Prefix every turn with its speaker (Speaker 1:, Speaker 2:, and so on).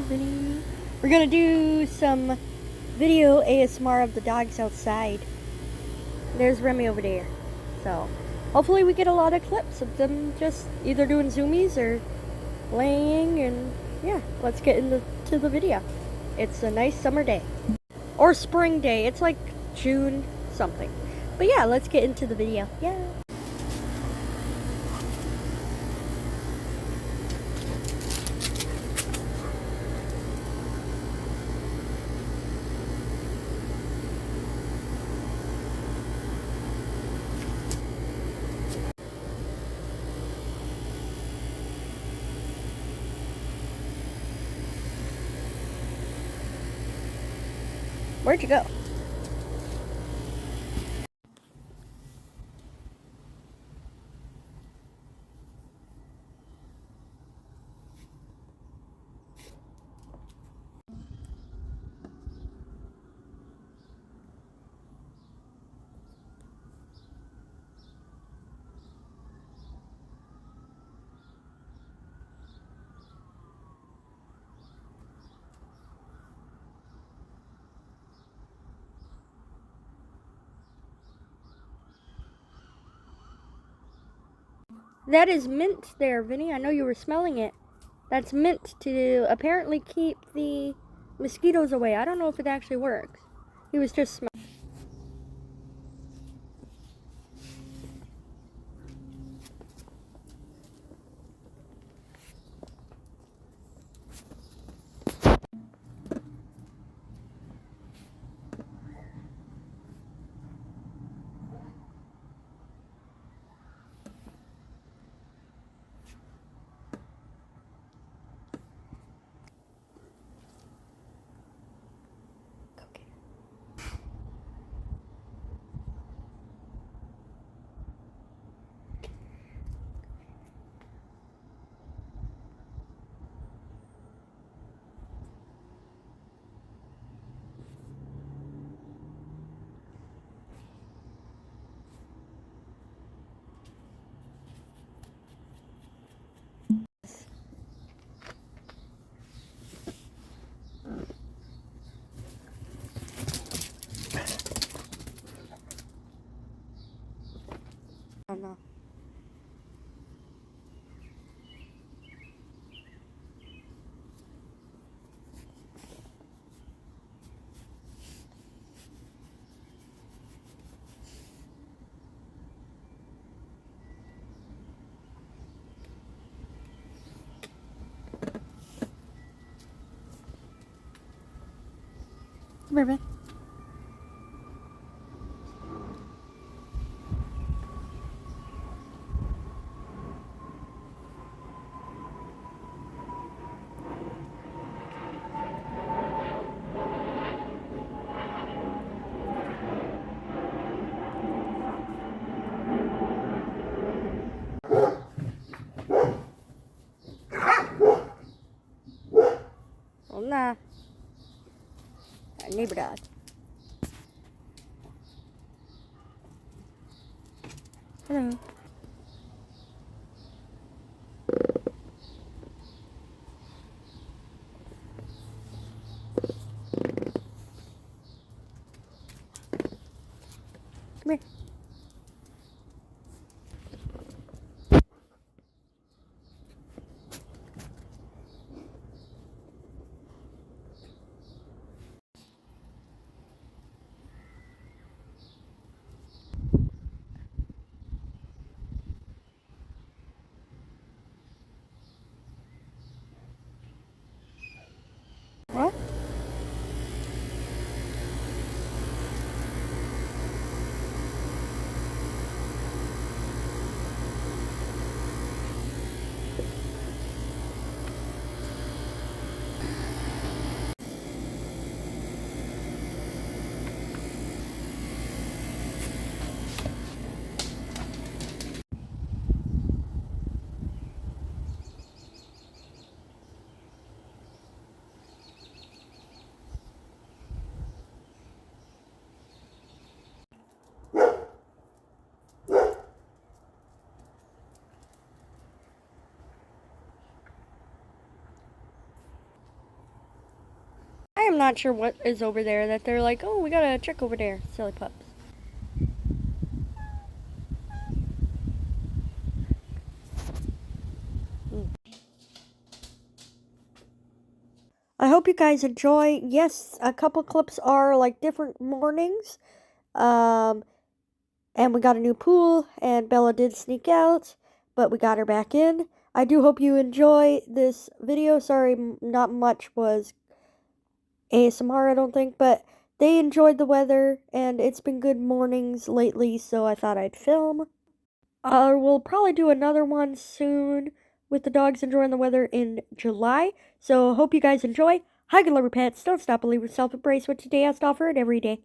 Speaker 1: Vinny. We're gonna do some video ASMR of the dogs outside. There's Remy over there. So, hopefully we get a lot of clips of them just either doing zoomies or laying, and yeah, let's get into the video. It's a nice summer day. Or spring day. It's like June something. But yeah, let's get into the video. Yeah. Where'd you go? That is mint there, Vinny. I know you were smelling it. That's mint to apparently keep the mosquitoes away. I don't know if it actually works. He was just smelling. Oh no. Come here, Vin. Oh nah. Our neighbor dog. Hello. Come here. am not sure what is over there that they're like, oh, we gotta check over there. Silly pups. I hope you guys enjoy. Yes, a couple clips are like different mornings. And we got a new pool, and Bella did sneak out, but we got her back in. I do hope you enjoy this video. Sorry, not much was ASMR, I don't think, but they enjoyed the weather, and it's been good mornings lately, so I thought I'd film. We'll probably do another one soon with the dogs enjoying the weather in July, so hope you guys enjoy. Hi, good lovely pets. Don't stop believing self-embrace what today has to offer and every day.